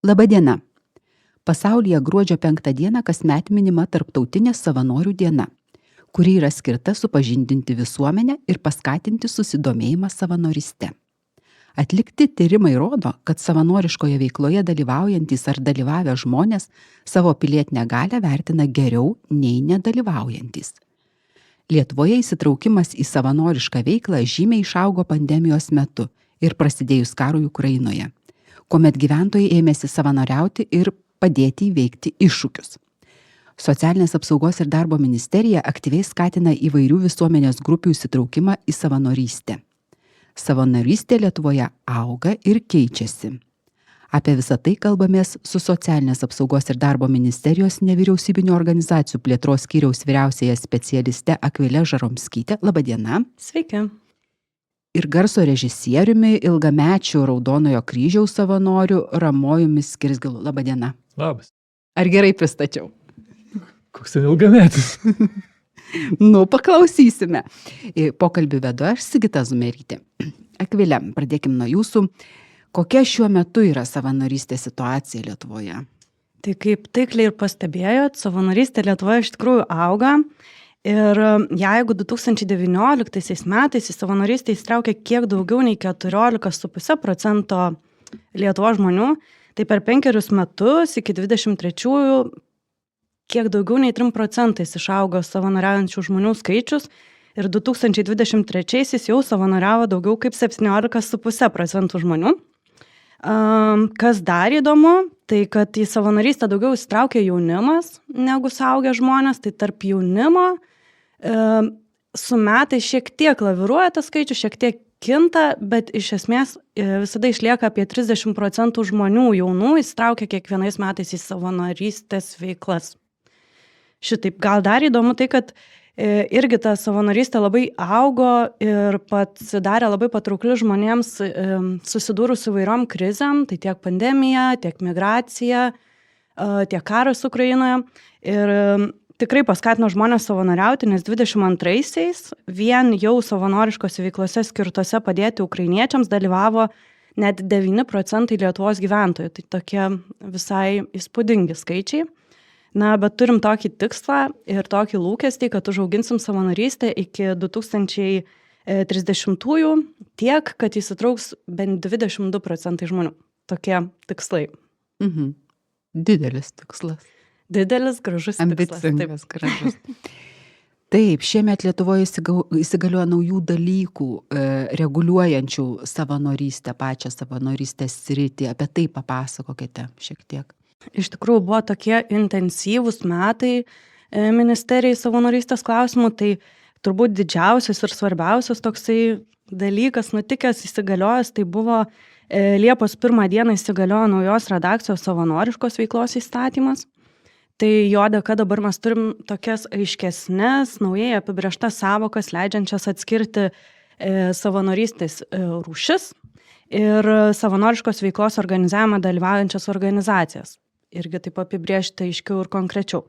Labadiena. Pasaulyje gruodžio 5 dieną kasmet minima Tarptautinė savanorių diena, kuri yra skirta supažindinti visuomenę ir paskatinti susidomėjimą savanoryste. Atlikti tyrimai rodo, kad savanoriškoje veikloje dalyvaujantys ar dalyvavę žmonės savo pilietinę galią vertina geriau nei nedalyvaujantys. Lietuvoje įsitraukimas į savanorišką veiklą žymiai išaugo pandemijos metu ir prasidėjus karui Ukrainoje, kuomet gyventojai ėmėsi savanoriauti ir padėti įveikti iššūkius. Socialinės apsaugos ir darbo ministerija aktyviai skatina įvairių visuomenės grupių įsitraukimą į savanorystę. Savanorystė Lietuvoje auga ir keičiasi. Apie visą tai kalbamės su Socialinės apsaugos ir darbo ministerijos nevyriausybinių organizacijų plėtros skyriaus vyriausiąja specialiste Akvile Žaromskyte. Labadiena. Sveiki. Ir garso režisieriumi, ilgamečiu Raudonojo kryžiaus savanoriu Ramojumi Skirsgilu. Labadiena. Labas. Ar gerai pristačiau? Koks ten ilgametis. Paklausysime. Pokalbį vedu aš, Sigita Zumerytė. Akvile, pradėkim nuo jūsų. Kokia šiuo metu yra savanorystė situacija Lietuvoje? Tai kaip taikliai ir pastebėjot, savanorystė Lietuvoje iš tikrųjų auga. Ir jeigu 2019 metais į savanorystę įsitraukė kiek daugiau nei 14,5% Lietuvos žmonių, tai per 5 metus iki 23-ųjų kiek daugiau nei 3% išaugo savanoriaujančių žmonių skaičius ir 2023 jau savanoriavo daugiau kaip 17,5% žmonių. Kas dar įdomu, tai kad į savanorystę daugiau įsitraukia jaunimas negu suaugę žmonės, tai tarp jaunimo su metais šiek tiek laviruoja tas skaičius, šiek tiek kinta, bet iš esmės visada išlieka apie 30% žmonių jaunų įsitraukia kiekvienais metais į savanorystės veiklas. Šitaip, gal dar įdomu tai, kad irgi ta savanorystė labai augo ir pasidarė labai patraukli žmonėms susidūrus su įvairiom krizėm, tai tiek pandemija, tiek migracija, tiek karas Ukrainoje. Ir tikrai paskatino žmonės savanoriauti, nes 22-aisiais vien jau savanoriškose veiklose skirtose padėti ukrainiečiams dalyvavo net 9% Lietuvos gyventojų. Tai tokie visai įspūdingi skaičiai. Na, bet turim tokį tikslą ir tokį lūkestį, kad užauginsim savanorystę iki 2030-ųjų tiek, kad įsitrauks bent 22% žmonių. Tokie tikslai. Didelis tikslas. Didelis, gražus tikslas. Ambicingas, gražus. Taip, šiemet Lietuvoje įsigalioja naujų dalykų, reguliuojančių savanorystę, pačią savanorystės sritį. Apie tai papasakokite šiek tiek. Iš tikrųjų buvo tokie intensyvūs metai ministerijai savanorystės klausimų, tai turbūt didžiausias ir svarbiausias toksai dalykas nutikęs įsigaliojęs, tai buvo Liepos 1 dieną įsigaliojo naujos redakcijos savanoriškos veiklos įstatymas. Tai jo dėka dabar mes turim tokias aiškesnes, naujai apibrėžtas savokas, leidžiančias atskirti savanorystės rūšis ir savanoriškos veiklos organizavimą dalyvaujančias organizacijas. Irgi taip apibrėžti aiškiau ir konkrečiau.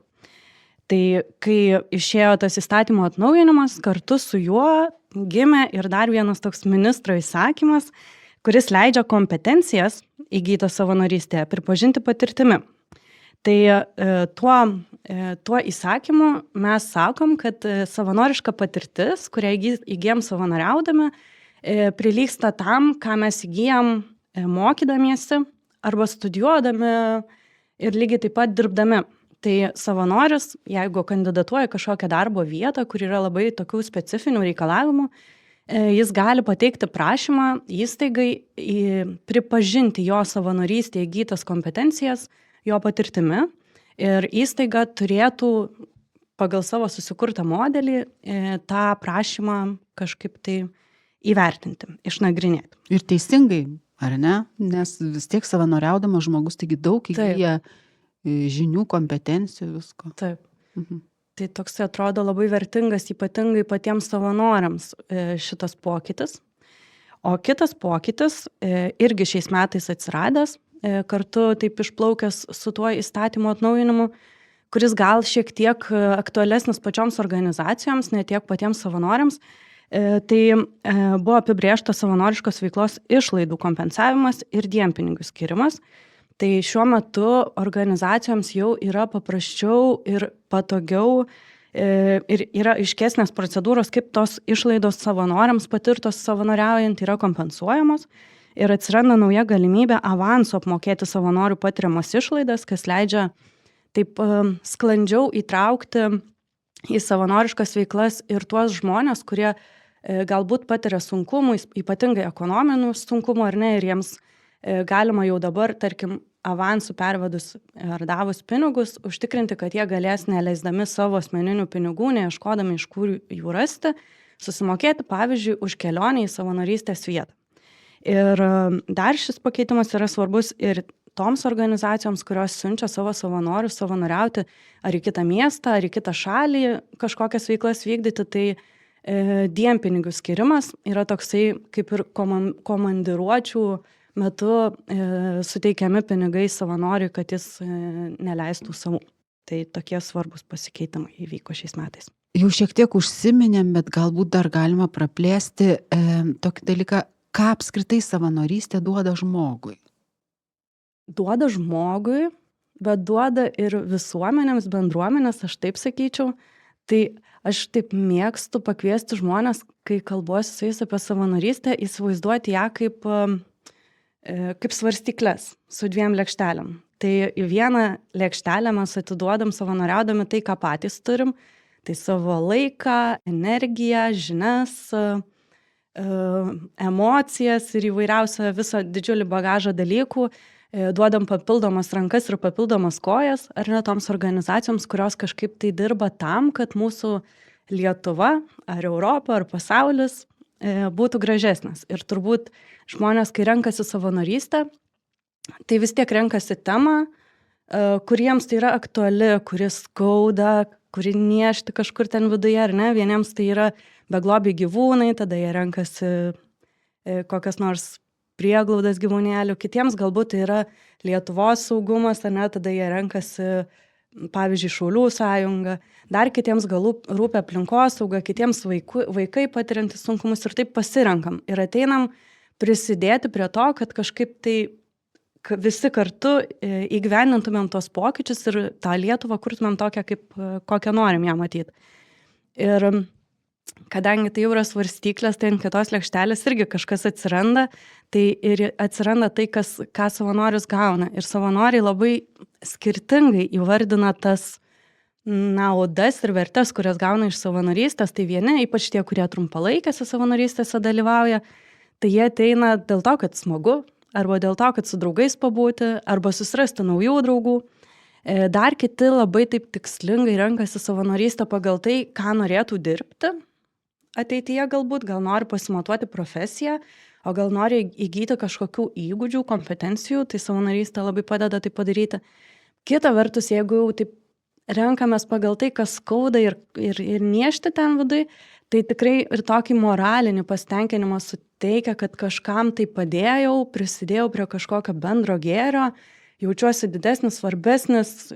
Tai kai išėjo tas įstatymo atnaujinimas, kartu su juo gimė ir dar vienas toks ministro įsakymas, kuris leidžia kompetencijas įgytas savanorystėje pripažinti patirtimi. Tai tuo įsakymu mes sakom, kad savanoriška patirtis, kurią įgyjam savanoriaudami, prilygsta tam, ką mes įgyjam mokydamiesi arba studijuodami ir lygiai taip pat dirbdami. Tai savanoris, jeigu kandidatuoja kažkokią darbo vietą, kur yra labai tokių specifinių reikalavimų, jis gali pateikti prašymą įstaigai pripažinti jo savanorystėje įgytas kompetencijas jo patirtimi ir įstaiga turėtų pagal savo susikurtą modelį tą prašymą kažkaip tai įvertinti, išnagrinėti. Ir teisingai, ar ne? Nes vis tiek savanoriaudamas žmogus taigi daug įgyja žinių, kompetencijų, visko. Taip. Tai toks atrodo labai vertingas, ypatingai patiems savanoriams šitas pokytis. O kitas pokytis irgi šiais metais atsiradęs, kartu taip išplaukęs su tuo įstatymo atnaujinimu, kuris gal šiek tiek aktualesnis pačioms organizacijoms, ne tiek patiems savanoriams, tai buvo apibrėžtas savanoriškos veiklos išlaidų kompensavimas ir dienpinigių skirimas. Tai šiuo metu organizacijoms jau yra paprasčiau ir patogiau ir yra aiškesnės procedūros, kaip tos išlaidos savanoriams patirtos savanoriaujant yra kompensuojamos. Ir atsiranda nauja galimybė avansu apmokėti savanorių patiriamas išlaidas, kas leidžia taip sklandžiau įtraukti į savanoriškas veiklas ir tuos žmonės, kurie galbūt patiria sunkumų, ypatingai ekonominių sunkumų ar ne, ir jiems galima jau dabar, tarkim, avansų pervedus ar davus pinigus, užtikrinti, kad jie galės neleisdami savo asmeninių pinigų, neieškodami iš kur jų rasti, susimokėti, pavyzdžiui, už kelionę į savanorystės vietą. Ir dar šis pakeitimas yra svarbus ir toms organizacijoms, kurios siunčia savo savanorius savanoriauti ar į kitą miestą, ar į kitą šalį kažkokias veiklas vykdyti, tai dienpinigių skirimas yra toksai kaip ir komandiruočių metu suteikiami pinigai savanoriui, kad jis neleistų savų. Tai tokie svarbus pasikeitimai įvyko šiais metais. Jau šiek tiek užsiminėm, bet galbūt dar galima praplėsti tokį dalyką, ką apskritai savanorystė duoda žmogui. Duoda žmogui, bet duoda ir visuomenėms, bendruomenės, aš taip sakyčiau. Tai aš taip mėgstu pakviesti žmonės, kai kalbuosi su jais apie savanorystę, įsivaizduoti ją kaip svarstyklės su 2 lėkštelėm. Tai į vieną lėkštelę mes atiduodam savanoriaudami tai, ką patys turim, tai savo laiką, energiją, žinias, emocijas ir įvairiausią visą didžiulį bagažą dalykų, duodam papildomas rankas ir papildomas kojas, ar ne toms organizacijoms, kurios kažkaip tai dirba tam, kad mūsų Lietuva, ar Europa, ar pasaulis būtų gražesnis. Ir turbūt žmonės, kai renkasi savanorystę, tai vis tiek renkasi temą, kuriems tai yra aktuali, kuris skauda, kuri niešti kažkur ten viduje, ar ne? Vieniems tai yra beglobiai gyvūnai, tada jie renkasi kokias nors prieglaudas gyvūnėlių, kitiems galbūt tai yra Lietuvos saugumas, ar ne? Tada jie renkasi, pavyzdžiui, Šaulių sąjunga, dar kitiems galbūt rūpia aplinkosauga, kitiems vaikai patiriantys sunkumus ir taip pasirenkam. Ir ateinam prisidėti prie to, kad kažkaip tai visi kartu įgyvendintumėm tos pokyčius ir tą Lietuvą kurtumėm tokią, kokią norim ją matyti. Ir kadangi tai jau yra svarstyklės, tai ant kitos lėkštelės irgi kažkas atsiranda, tai ir atsiranda tai, ką savanoris gauna. Ir savanoriai labai skirtingai įvardina tas naudas ir vertes, kurias gauna iš savanorystės. Tai vieni, ypač tie, kurie trumpalaikėse savanorystėse dalyvauja, tai jie ateina dėl to, kad smagu, arba dėl to, kad su draugais pabūti, arba susirasti naujų draugų. Dar kiti labai taip tikslingai renkasi savanorystę pagal tai, ką norėtų dirbti ateityje galbūt, gal nori pasimatuoti profesiją, o gal nori įgyti kažkokių įgūdžių, kompetencijų, tai savanorystė labai padeda tai padaryti. Kita vertus, jeigu jau taip renkamės pagal tai, kas skauda ir niešti ten vidui, tai tikrai ir tokį moralinį pasitenkinimą suteikia, kad kažkam tai padėjau, prisidėjau prie kažkokio bendro gėrio, jaučiuosi didesnis, svarbesnis,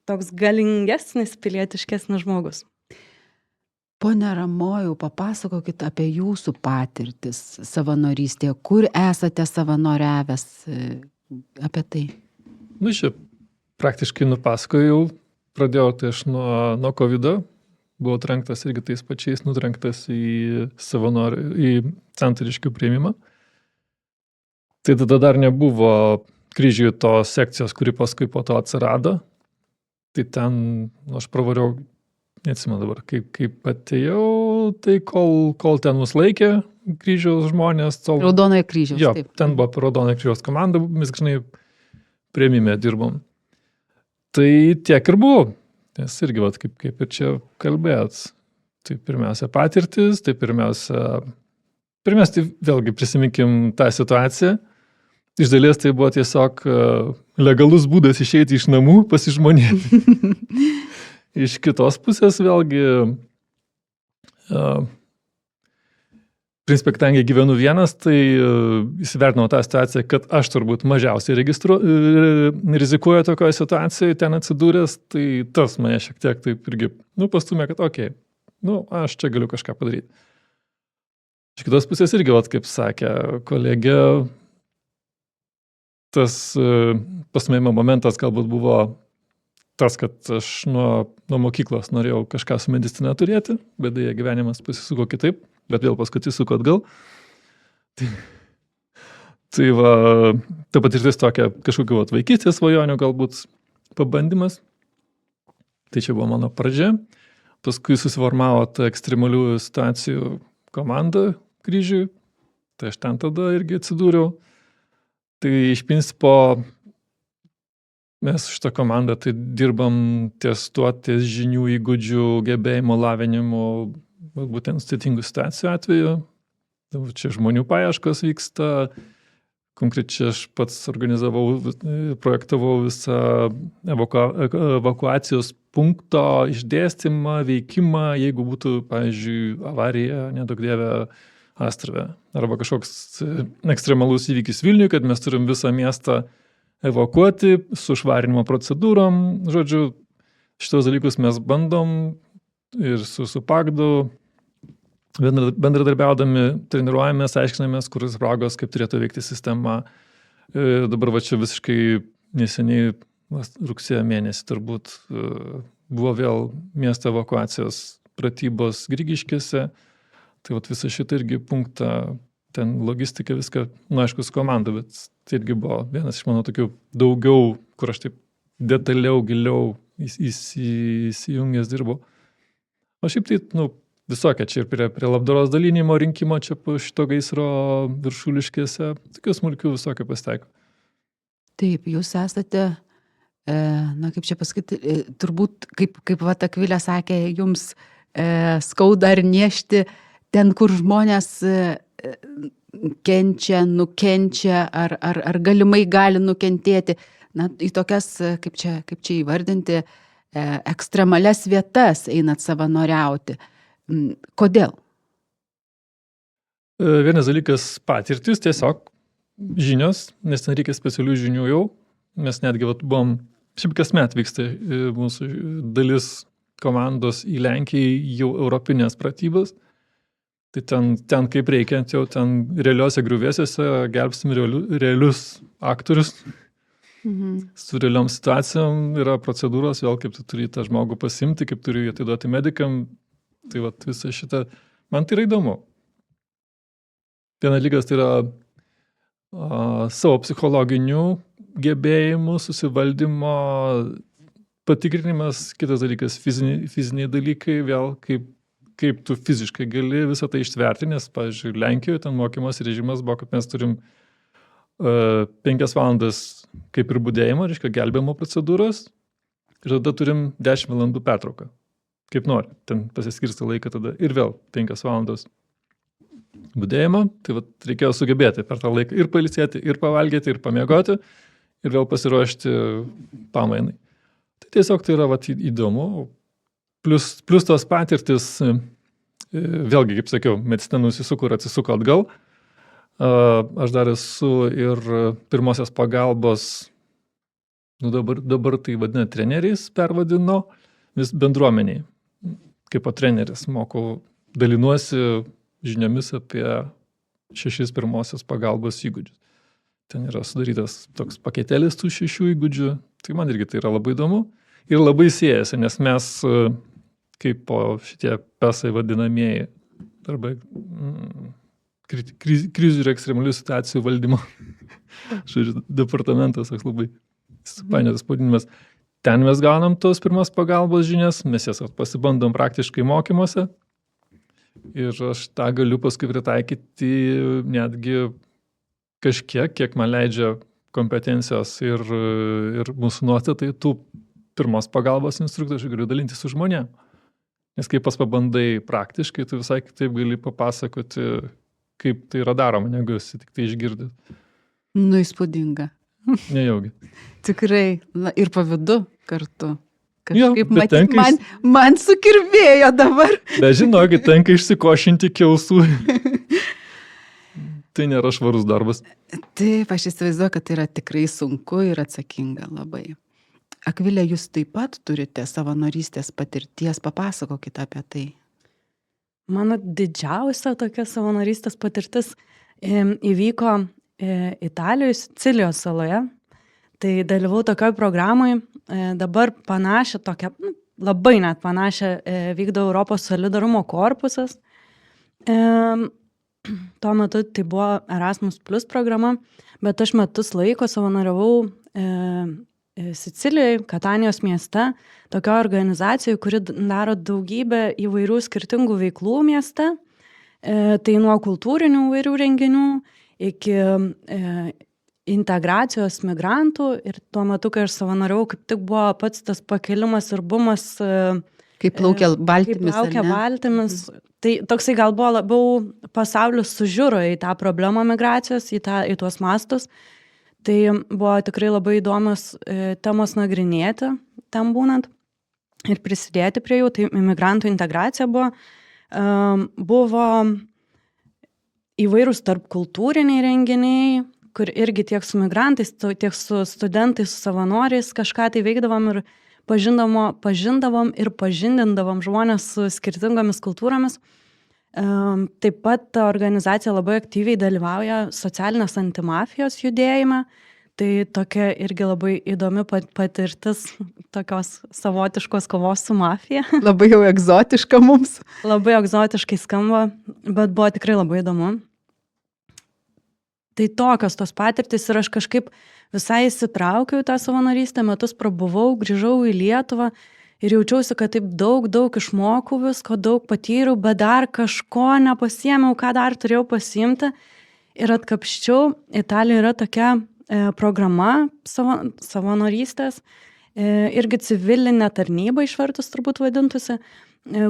toks galingesnis, pilietiškesnis žmogus. Pone Ramojau, papasakokit apie jūsų patirtis savanorystėje, kur esate savanoriavęs apie tai. Čia praktiškai nupasakojau, pradėjau tai aš nuo COVID-o, buvau trenktas irgi tais pačiais, nutrenktas į santariškių priėmimą. Tai tada dar nebuvo kryžiui tos sekcijos, kuri paskui po to atsirado. Tai ten aš pravariau, neatsimenu dabar, kaip atėjau, tai kol ten mus laikė kryžiaus žmonės. Raudonojo kryžiaus, jo, taip. Ten buvo Raudonojo kryžiaus komanda, mes grįžnai priėmime dirbom. Tai tiek ir buvo, nes irgi, kaip ir čia kalbėt. Tai pirmiausia patirtis, tai pirmiausia vėlgi prisiminkim tą situaciją. Iš dalies tai buvo tiesiog legalus būdas išeiti iš namų, pasižmonėti. Iš kitos pusės vėlgi, principe, kadangi gyvenu vienas, tai įsivertinau tą situaciją, kad aš turbūt mažiausiai rizikuoju tokioje situacijoje ten atsidūręs, tai tas mane šiek tiek taip irgi pastumė, kad aš čia galiu kažką padaryti. Iš kitos pusės irgi, kaip sakė kolegė, tas pasmėjimo momentas galbūt buvo tas, kad aš nuo mokyklos norėjau kažką su medicina turėti, bet dėja gyvenimas pasisuko kitaip, bet vėl paskui atsisuko atgal. Tai va, ta patirtis tokia kažkokiu vaikystės svajonių galbūt pabandymas. Tai čia buvo mano pradžia. Paskui susiformavo ta ekstremalių situacijų komanda Kryžiui. Tai aš ten tada irgi atsidūriau. Tai iš principo mes šitą komandą tai dirbam ties žinių, įgūdžių, gebėjimo lavinimu, būtent sudėtingų situacijų atveju. Čia žmonių paieškos vyksta. Konkrečiai aš pats organizavau, projektavau visą evakuacijos punkto išdėstymą, veikimą, jeigu būtų, pavyzdžiui, avarija, nedaug dievė, Astrave. Arba kažkoks ekstremalus įvykis Vilniui, kad mes turim visą miestą evakuoti su švarinimo procedūrom. Žodžiu, šitos dalykus mes bandom ir su Pagdu bendradarbiaudami, treniruojamės, aiškinamės, kur spragos, kaip turėtų veikti sistema. Dabar va čia visiškai neseniai, rugsėjo mėnesį turbūt, buvo vėl miesto evakuacijos pratybos Grigiškėse. Tai vat visą šitą irgi punktą, ten logistika, viską, aišku, su komanda, bet tai irgi buvo vienas iš mano tokių daugiau, kur aš taip detaliau, giliau įsijungęs dirbau. O šiaip tai, visokia čia ir prie labdaros dalinimo rinkimo čia po šito gaisro Viršuliškėse, tokių smulkių visokio pasitaiko. Taip, jūs esate, kaip čia pasakyti, turbūt, kaip Akvilė sakė, jums skauda ar niešti ten, kur žmonės kenčia, nukenčia ar galimai gali nukentėti, į tokias, kaip čia įvardinti, ekstremalias vietas einat savanoriauti. Kodėl? Vienas dalykas patirtis, tiesiog žinios, nes ten reikia specialių žinių jau. Mes netgi buvom, šiaip kasmet vyksta mūsų dalis komandos į Lenkiją jau europinės pratybas. Tai ten kaip reikia, jau ten realiuose griuvėsiuose gelbstim realius aktorius. Su realiom situacijom yra procedūros, vėl kaip tu turi tą žmogų pasimti, kaip turi atiduoti medikam. Tai visą šitą, man tai yra įdomu. Vienas dalykas tai yra savo psichologinių gebėjimų, susivaldymo patikrinimas, kitas dalykas fiziniai dalykai, vėl kaip tu fiziškai gali visą tai ištverti, nes, pavyzdžiui, Lenkijoje ten mokymas režimas buvo, kad mes turim 5 valandas kaip ir budėjimo, reiškia gelbėjimo procedūros, ir tada turim 10 valandų pertrauką. Kaip nori, ten pasiskirsti laiką tada ir vėl 5 valandos budėjimo, tai reikėjo sugebėti per tą laiką ir pailsėti, ir pavalgyti, ir pamiegoti, ir vėl pasiruošti pamainai. Tai tiesiog tai yra įdomu, plus tos patirtis, vėlgi, kaip sakiau, medicina nusisuko ir atsisuko atgal. Aš dar esu ir pirmosios pagalbos, dabar tai vadina treneriais, pervadino vis bendruomeniai. Kaip treneris mokau, dalinuosi žiniomis apie 6 pirmosios pagalbos įgūdžius. Ten yra sudarytas toks paketėlis tų 6 įgūdžių, tai man irgi tai yra labai įdomu ir labai siejasi, nes mes, kaip šitie pesai vadinamieji, arba krizių ir ekstremalių situacijų valdymo departamentas, toks labai supainiotas pavadinimas. Ten mes gaunam tos pirmos pagalbos žinias, mes jas pasibandom praktiškai mokymuose ir aš tą galiu paskui pritaikyti netgi kažkiek, kiek man leidžia kompetencijos ir mūsų nuostatai tų pirmos pagalbos instruktorių, aš galiu dalinti su žmonėm. Nes kai pabandai praktiškai, tu visai kitaip gali papasakoti, kaip tai yra daroma, negu esi tik tai išgirdęs. Įspūdinga. Nejaugi. Tikrai, ir pavydu kartu. Kažkaip matyt, man sukirbėjo dabar. Bet žinokit, tenka išsikošinti kiausų. Tai nėra švarus darbas. Taip, aš įsivaizduoju, kad tai yra tikrai sunku ir atsakinga labai. Akvilė, jūs taip pat turite savanorystės patirties, papasakokite apie tai. Mano didžiausia tokia savanorystės patirtis įvyko Italijoje, Sicilijos saloje. Tai dalyvau tokioj programai, dabar panašią tokią, labai net panašią vykdo Europos solidarumo korpusas. Tuo metu tai buvo Erasmus Plus programa, bet aš metus laiko savanoriavau Sicilijoje, Katanijos mieste, tokio organizacijoje, kuri daro daugybę įvairių skirtingų veiklų mieste. Tai nuo kultūrinių įvairių renginių iki integracijos migrantų. Ir tuo metu, kai aš savanoriavau, kaip tik buvo pats tas pakilimas ir bumas. Kaip plaukia baltymis. Kaip plaukia baltymis. Tai toksai gal buvo labiau pasaulis sužiūro į tą problemą migracijos, į tuos mastus. Tai buvo tikrai labai įdomios temos nagrinėti ten būnant ir prisidėti prie jų. Tai imigrantų integracija buvo. Buvo įvairūs tarpkultūriniai renginiai, kur irgi tiek su migrantais, tiek su studentais, su savanoriais kažką tai veikdavom ir pažindavom ir pažindindavom žmonės su skirtingomis kultūromis. Taip pat ta organizacija labai aktyviai dalyvauja socialinės antimafijos judėjime. Tai tokia irgi labai įdomi patirtis tokios savotiškos kovos su mafija. Labai jau egzotiška mums. Labai egzotiškai skamba, bet buvo tikrai labai įdomu. Tai tokios tos patirtis ir aš kažkaip visai įsitraukiau į tą savanorystę, metus prabuvau, grįžau į Lietuvą ir jaučiausi, kad taip daug išmokau visko, daug patyriau, bet dar kažko nepasiėmiau, ką dar turėjau pasiimti ir atkapščiau. Italijoje yra tokia programa savanorystės, irgi civilinė tarnyba išvertus turbūt vadintųsi,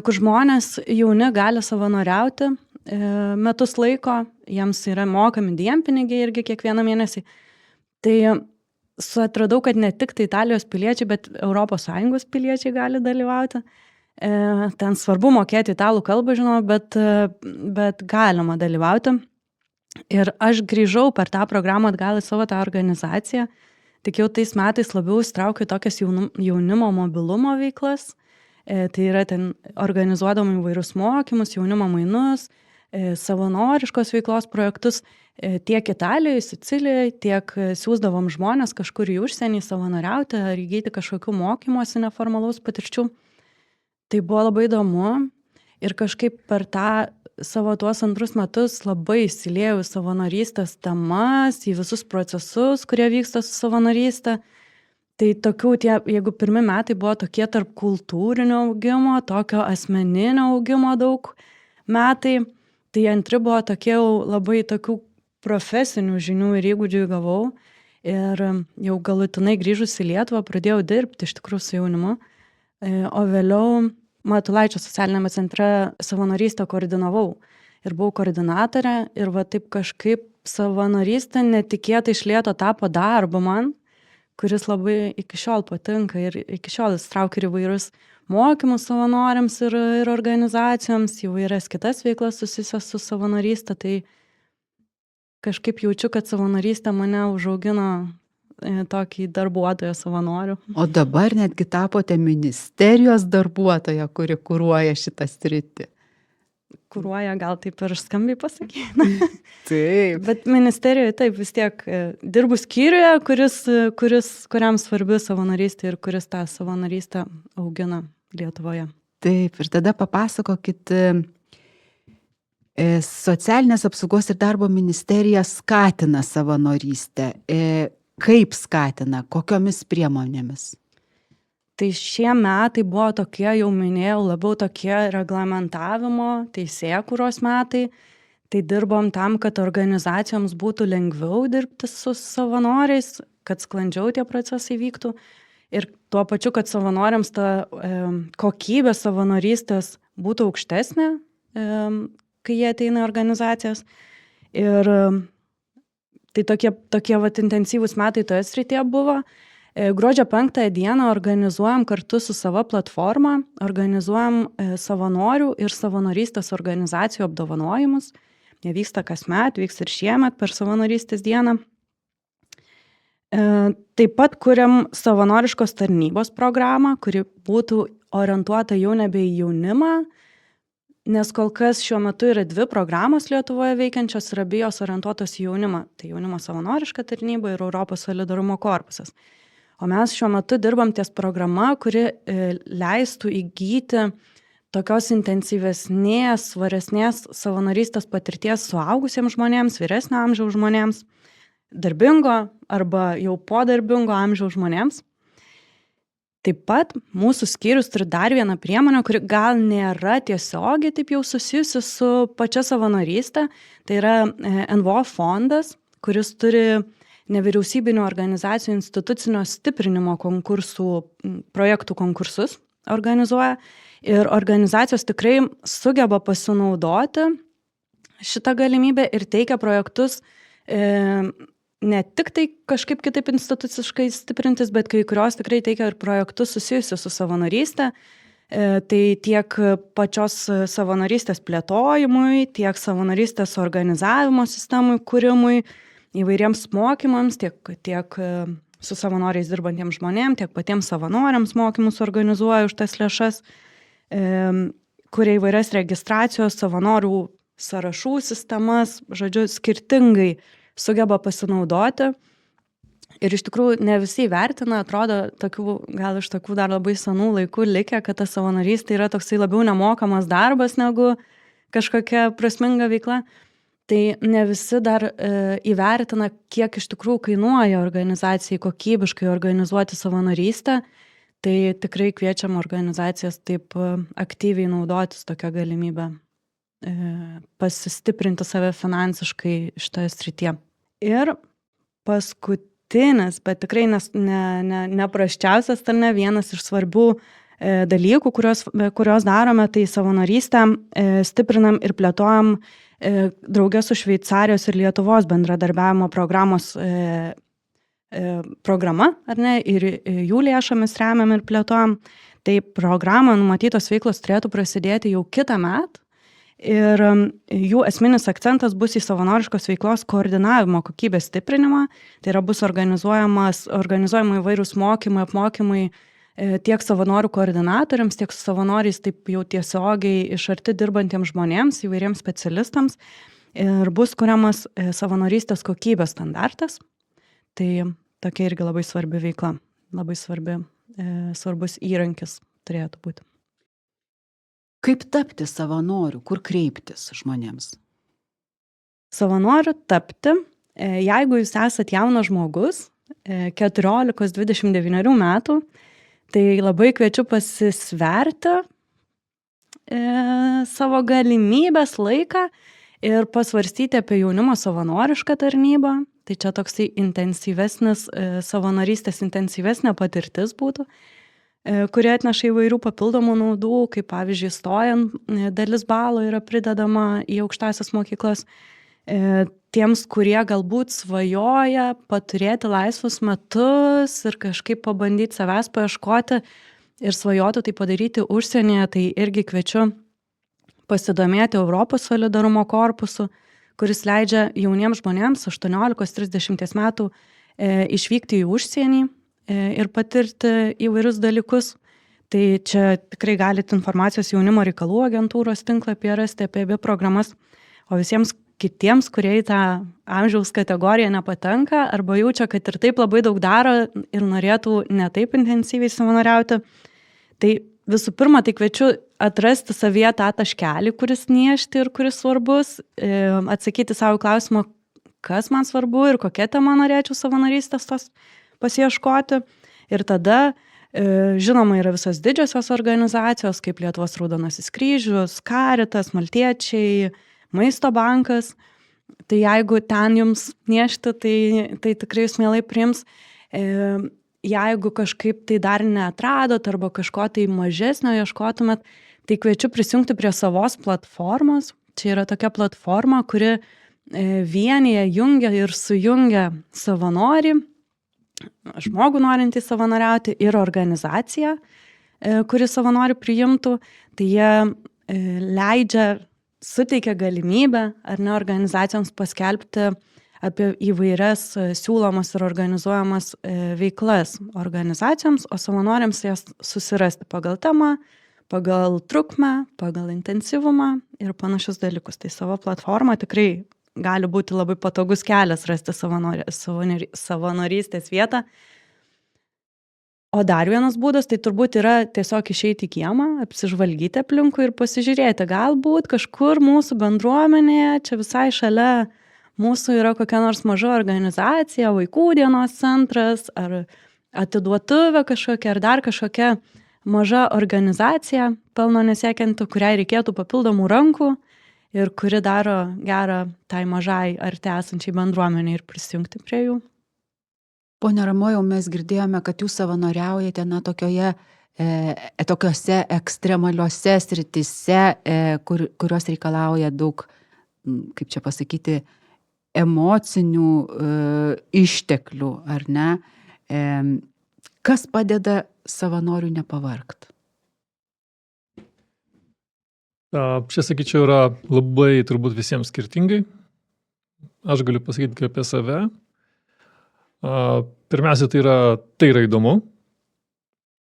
kur žmonės jauni gali savanoriauti metus laiko, jiems yra mokami dienpinigiai irgi kiekvieną mėnesį. Tai atradau, kad ne tik tai Italijos piliečiai, bet ES piliečiai gali dalyvauti. Ten svarbu mokėti italų kalbą, žinoma, bet galima dalyvauti. Ir aš grįžau per tą programą atgal į savo tą organizaciją, tik jau tais metais labiau įstraukiau tokias jaunimo mobilumo veiklas. Tai yra ten organizuodami įvairius mokymus, jaunimo mainus, savanoriškos veiklos projektus tiek Italijoje, Sicilijoje, tiek siųsdavom žmonės kažkur į užsienį savanoriauti ar įgyti kažkokių mokymosi neformalaus patirčių. Tai buvo labai įdomu ir kažkaip per tą savo tuos antrus metus labai įsiliejau į savanorystės temas, į visus procesus, kurie vyksta su savanorystė. Tai tokių jeigu pirmi metai buvo tokie tarp kultūrinio augimo, tokio asmeninio augimo daug metai, tai antri buvo tokie labai tokių profesinių žinių ir įgūdžių įgavau. Ir jau galutinai grįžus į Lietuvą pradėjau dirbti iš tikrųjų su jaunimu, o vėliau Matulaičio socialinėme centre savanorystę koordinavau ir buvau koordinatorė ir va taip kažkaip savanorystė netikėtai iš lėto tapo darbu man, kuris labai iki šiol patinka ir iki šiol įsitraukia ir įvairius mokymus savanoriams ir organizacijoms, įvairias kitas veiklas susijusias su savanorystė. Tai kažkaip jaučiu, kad savanorystė mane užaugino tokį darbuotoją savanorių. O dabar netgi tapote ministerijos darbuotoja, kuri kuruoja šitą sritį. Kuruoja, gal taip ir skambiai pasakyti. Taip. Bet ministerijoje taip vis tiek dirbu skyriuje, kuriam svarbi savanorystė ir kuris tą savanorystę augina Lietuvoje. Taip, ir tada papasakokit, socialinės apsaugos ir darbo ministerija skatina savanorystę. Kaip skatina, kokiomis priemonėmis? Tai šie metai buvo tokie, jau minėjau, labiau tokie reglamentavimo, teisėkūros metai. Tai dirbom tam, kad organizacijoms būtų lengviau dirbti su savanoriais, kad sklandžiau tie procesai vyktų. Ir tuo pačiu, kad savanoriams ta kokybė savanorystės būtų aukštesnė, kai jie ateina į organizacijas. Ir tai tokie vat intensyvūs metai toje srityje buvo. Gruodžio 5 dieną organizuojam kartu su sava platforma, organizuojam savanorių ir savanorystės organizacijų apdovanojimus. Jie vyksta kasmet, vyks ir šiemet per savanorystės dieną. Taip pat kuriam savanoriškos tarnybos programą, kuri būtų orientuota jau nebe į jaunimą, Nes kol kas šiuo metu yra 2 programos Lietuvoje veikiančios ir abi jos orientuotos į jaunimą. Tai jaunimo savanoriška tarnyba ir Europos solidarumo korpusas. O mes šiuo metu dirbam ties programa, kuri leistų įgyti tokios intensyvesnės, svaresnės savanorystės patirties suaugusiems žmonėms, vyresnio amžiaus žmonėms, darbingo arba jau podarbingo amžiaus žmonėms. Taip pat mūsų skyrius turi dar vieną priemonę, kuri gal nėra tiesiogiai taip jau susijusi su pačia savanorystė. Tai yra NVO fondas, kuris turi nevyriausybinių organizacijų institucinio stiprinimo projektų konkursus organizuoja. Ir organizacijos tikrai sugeba pasinaudoti šitą galimybę ir teikia projektus ne tik tai kažkaip kitaip instituciškai stiprintis, bet kai kurios tikrai teikia ir projektus susijusius su savanoryste. Tai tiek pačios savanorystės plėtojimui, tiek savanorystės organizavimo sistemui kūrimui, įvairiems mokymams, tiek su savanoriais dirbantiems žmonėms, tiek patiems savanoriams mokymus organizuoja už tas lėšas, kuria įvairias registracijos, savanorių sąrašų sistemas, žodžiu, skirtingai sugeba pasinaudoti. Ir iš tikrųjų ne visi vertina, atrodo, gal iš tokių dar labai senų laikų likę, kad ta savanorystė yra toksai labiau nemokamas darbas negu kažkokia prasminga veikla. Tai ne visi dar įvertina, kiek iš tikrųjų kainuoja organizacijai kokybiškai organizuoti savanorystę. Tai tikrai kviečiam organizacijas taip aktyviai naudotis tokią galimybę, pasistiprinti save finansiškai šitoje srityje. Ir paskutinis, bet tikrai ne prasčiausias, ar ne vienas iš svarbių dalykų, kurios darome, tai savanorystę stiprinam ir plėtojam drauge su Šveicarijos ir Lietuvos bendradarbiavimo programos programa, ar ne, ir jų lėšomis remiam ir plėtojam. Tai programą numatytos veiklos turėtų prasidėti jau kitą metą. Ir jų esminis akcentas bus į savanoriškos veiklos koordinavimo kokybės stiprinimą. Tai yra bus organizuojama įvairūs mokymai, apmokymai tiek savanorių koordinatoriams, tiek su savanoriais taip jau tiesiogiai iš arti dirbantiems žmonėms, įvairiems specialistams. Ir bus kuriamas savanorystės kokybės standartas. Tai tokia irgi labai svarbi veikla, labai svarbus įrankis turėtų būti. Kaip tapti savanoriu, kur kreiptis žmonėms? Savanoriu tapti, jeigu jūs esat jaunas žmogus, 14-29 metų, tai labai kviečiu pasisverti savo galimybės, laiką ir pasvarstyti apie jaunimo savanorišką tarnybą. Tai čia toksai intensyvesnis, savanorystės intensyvesnė patirtis būtų, kurie atneša įvairių papildomų naudų, kaip pavyzdžiui, stojant dalis balo yra pridedama į aukštąsias mokyklas. Tiems, kurie galbūt svajoja paturėti laisvus metus ir kažkaip pabandyti savęs paieškoti ir svajotų tai padaryti užsienyje, tai irgi kviečiu pasidomėti Europos solidarumo korpusu, kuris leidžia jauniems žmonėms 18-30 metų išvykti į užsienį ir patirti įvairius dalykus. Tai čia tikrai galite informacijos jaunimo reikalų agentūros tinklapyje rasti apie abi programas. O visiems kitiems, kurie į tą amžiaus kategoriją nepatenka arba jaučia, kad ir taip labai daug daro ir norėtų ne taip intensyviai savanoriauti, tai visų pirma, tai kviečiu atrasti savyje tą taškelį, kuris niežti ir kuris svarbus, atsakyti savo klausimą, kas man svarbu ir kokia tema norėčiau savanorystės tos pasiieškoti. Ir tada, žinoma, yra visos didžiosios organizacijos, kaip Lietuvos Raudonasis kryžius, Caritas, Maltiečiai, Maisto bankas. Tai jeigu ten jums niešti, tai tikrai jūs mielai priims. Jeigu kažkaip tai dar neatradot arba kažko tai mažesnio ieškotumėt, tai kviečiu prisijungti prie savos platformos. Čia yra tokia platforma, kuri vienyje, jungia ir sujungia savanorį, žmogų norintį savanoriauti ir organizaciją, kuri savanorių priimtų. Tai jie suteikia galimybę ar ne organizacijoms paskelbti apie įvairias siūlomas ir organizuojamas veiklas organizacijoms, o savanoriams jas susirasti pagal temą, pagal trukmę, pagal intensyvumą ir panašius dalykus. Tai savo platforma tikrai gali būti labai patogus kelias rasti savanorystės vietą. O dar vienas būdas, tai turbūt yra tiesiog išeiti į kiemą, apsižvalgyti aplinkui ir pasižiūrėti, galbūt kažkur mūsų bendruomenėje, čia visai šalia mūsų yra kokia nors maža organizacija, vaikų dienos centras, ar atiduotuvė kažkokia, ar dar kažkokia maža organizacija, pelno nesiekianti, kuriai reikėtų papildomų rankų ir kuri daro gerą tai mažai arti esančiai bendruomeniai ir prisijungti prie jų. Pone Ramojau, mes girdėjome, kad jūs savanoriaujate tokiose ekstremaliose sritise, kurios reikalauja daug, kaip čia pasakyti, emocinių išteklių, ar ne? Kas padeda savanorių nepavargt? Čia, sakyčiau, yra labai turbūt visiems skirtingai. Aš galiu pasakyti apie save. Pirmiausia, tai yra įdomu.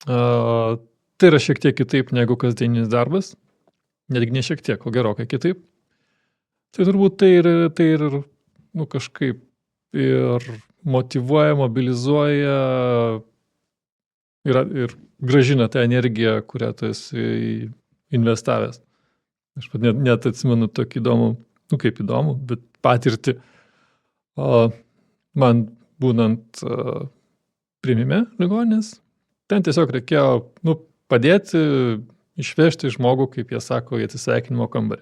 Tai yra šiek tiek kitaip negu kasdieninis darbas. Netgi ne šiek tiek, o gerokai kitaip. Tai turbūt tai ir kažkaip ir motyvuoja, mobilizuoja ir grąžina tą energiją, kurią tu esi investavęs. Aš net atsimenu tokį įdomų, bet patirtį. Man būnant priėmime ligoninės, ten tiesiog reikėjo padėti, išvežti žmogų, kaip jie sako, į atsisveikinimo kambarį.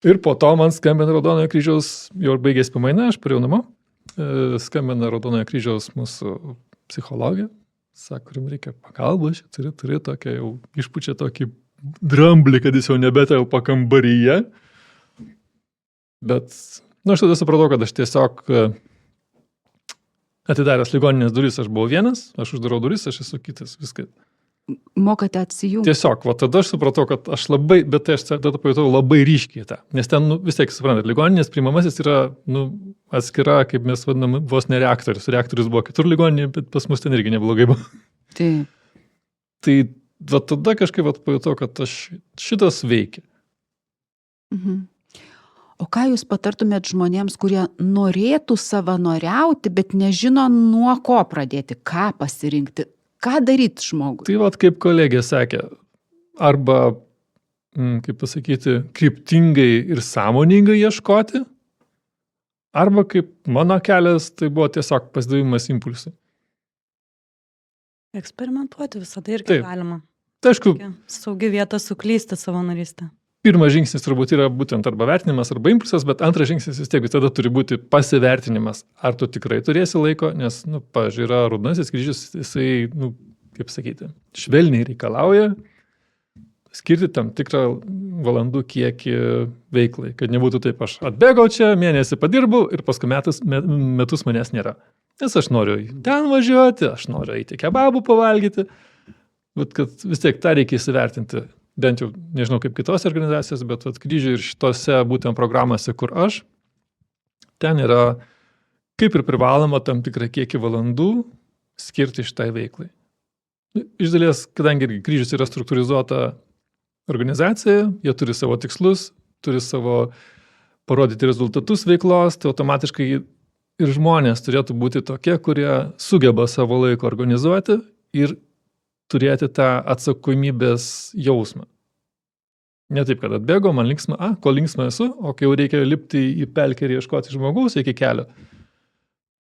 Ir po to man skambina Raudonojo kryžiaus, jau baigėsi pamaina, aš parėjau namo, skambina Raudonojo kryžiaus mūsų psichologė, sako, jums reikia pagalbos, turi tokia jau išpučia tokį dramblį, kad jis jau nebetelpa kambaryje. Bet, aš tada supratau, kad aš tiesiog atidaręs ligoninės duris, aš buvau vienas, aš uždarau duris, aš esu kitas, viskas. Mokate atsijungti. Tiesiog, tada aš supratau, kad aš tada pajutau labai ryškiai tą. Nes ten, vis tiek suprantat, ligoninės priimamasis yra, atskira, kaip mes vadinam, vos ne reaktorius. Reaktorius buvo kitur ligoninė, bet pas mus ten irgi neblogai buvo. Taip. Tai tada kažkaip pajutau, kad šitas veikia. Mhm. O ką jūs patartumėt žmonėms, kurie norėtų savanoriauti, bet nežino nuo ko pradėti, ką pasirinkti, ką daryti žmogui? Tai kaip kolegė sakė, arba, kaip pasakyti, kryptingai ir sąmoningai ieškoti, arba kaip mano kelias, tai buvo tiesiog pasidavimas impulsui. Eksperimentuoti visada irgi galima. Tai aišku, saugi vieta suklysti savanorystę. Pirmas žingsnis turbūt yra būtent arba vertinimas, arba impulsas, bet antras žingsnis vis tiek tada turi būti pasivertinimas. Ar tu tikrai turėsi laiko, nes, pavyzdžiui, yra Raudonasis kryžius, jisai, kaip sakyti, švelniai reikalauja skirti tam tikrą valandų kiekį veiklai, kad nebūtų taip, aš atbėgau čia, mėnesį padirbau ir paskui metus manęs nėra. Nes aš noriu ten važiuoti, aš noriu eiti kebabų pavalgyti, bet kad vis tiek tą reikia įsivertinti. Bent jau, nežinau kaip kitos organizacijos, bet kryžiai ir šitose būtent programose, kur aš, ten yra kaip ir privaloma tam tikrą kiekį valandų skirti šitai veiklai. Iš dalies, kadangi kryžius yra struktūrizuota organizacija, jie turi savo tikslus, turi savo parodyti rezultatus veiklos, tai automatiškai ir žmonės turėtų būti tokie, kurie sugeba savo laiko organizuoti ir turėti tą atsakomybės jausmą. Ne taip, kad atbėgo, man linksma, kol linksma esu, o kai jau reikia lipti į pelkę ir ieškoti žmogaus iki kelio,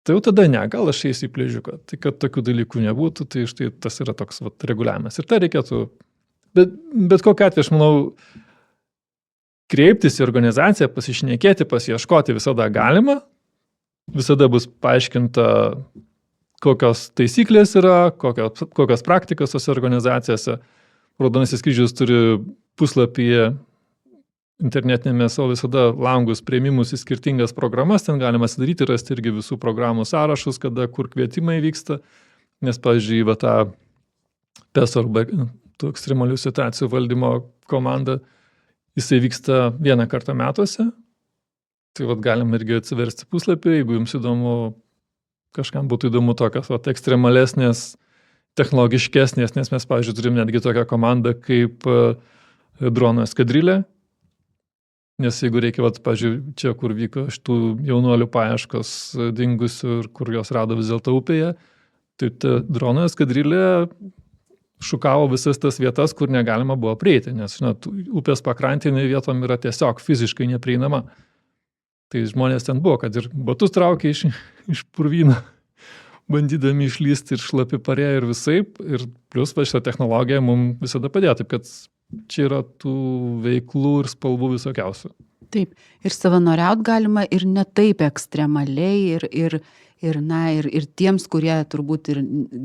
tai jau tada ne, gal aš eisiu į plėžiuką. Tai kad tokių dalykų nebūtų, tai štai tas yra toks reguliavimas. Ir tai reikėtų, bet kokiu atveju, aš manau, kreiptis į organizaciją, pasišnekėti, pasiieškoti visada galima, visada bus paaiškinta, kokios taisyklės yra, kokios praktikos tose organizacijose. Raudonasis kryžius turi puslapyje internetinėme savo visada langus priėmimus į skirtingas programas, ten galima atsidaryti, rasti irgi visų programų sąrašus, kur kvietimai vyksta, nes, pavyzdžiui, tą PESO arba tų ekstremalių situacijų valdymo komanda, jisai vyksta vieną kartą metuose, tai galim irgi atsiversti puslapį, jeigu jums įdomu, kažkam būtų įdomu tokios ekstremalesnės technologiškesnės, nes mes, pavyzdžiui, turim netgi tokią komandą kaip dronų eskadrilė. Nes jeigu reikia, pavyzdžiui, čia, kur vyko šitų jaunuolių paieškos dingusių ir kur jos rado vis dėlto upėje, tai ta dronų eskadrilė šukavo visas tas vietas, kur negalima buvo prieiti, nes, upės pakrantinė vietom yra tiesiog fiziškai neprieinama. Tai žmonės ten buvo, kad ir batus traukė iš purvyno, bandydami išlysti ir šlapi parėjo ir visaip, ir plus šitą technologiją mums visada padėjo, taip kad čia yra tų veiklų ir spalvų visokiausių. Taip, ir savanoriaut galima ir ne taip ekstremaliai, ir tiems, kurie turbūt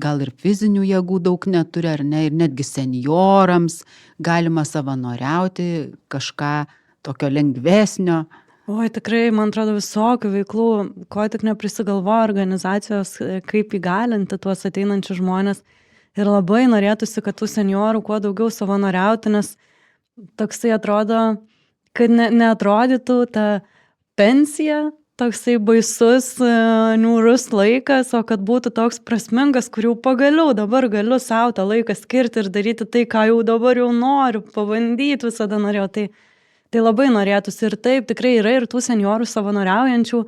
gal ir fizinių jėgų daug neturi, ar ne, ir netgi seniorams galima savanoriauti kažką tokio lengvesnio. Oi, tikrai, man atrodo, visokių veiklų, ko tik neprisigalvoja organizacijos, kaip įgalinti tuos ateinančius žmonės. Ir labai norėtųsi, kad tų seniorų kuo daugiau savanoriauti, nes toksai atrodo, kad neatrodytų ta pensija, toksai baisus, niūrus laikas, o kad būtų toks prasmingas, kur jau pagaliau dabar galiu savo tą laiką skirti ir daryti tai, ką jau dabar jau noriu, pabandyti visada norėjau. Tai labai norėtųsi ir taip, tikrai yra ir tų seniorų savanoriaujančių.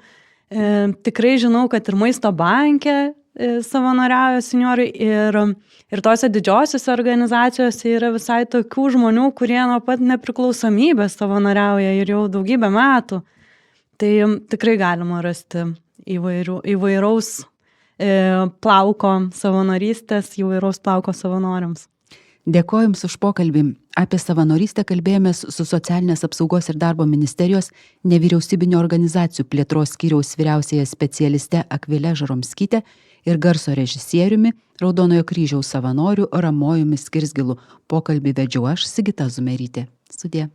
Tikrai žinau, kad ir Maisto banke savanoriauja seniorai ir tose didžiosiose organizacijose yra visai tokių žmonių, kurie nuo pat nepriklausomybės savanoriauja ir jau daugybę metų. Tai tikrai galima rasti įvairaus plauko savanorystės, įvairaus plauko savanoriams. Dėkoju Jums už pokalbį. Apie savanorystę kalbėjomės su Socialinės apsaugos ir darbo ministerijos nevyriausybinio organizacijų plėtros skyriaus vyriausiąja specialiste Akvile Žaromskyte ir garso režisieriumi Raudonojo kryžiaus savanoriu Ramojumi Skirsgilu. Pokalbį vedžiau aš, Sigita Zumerytė. Sudie.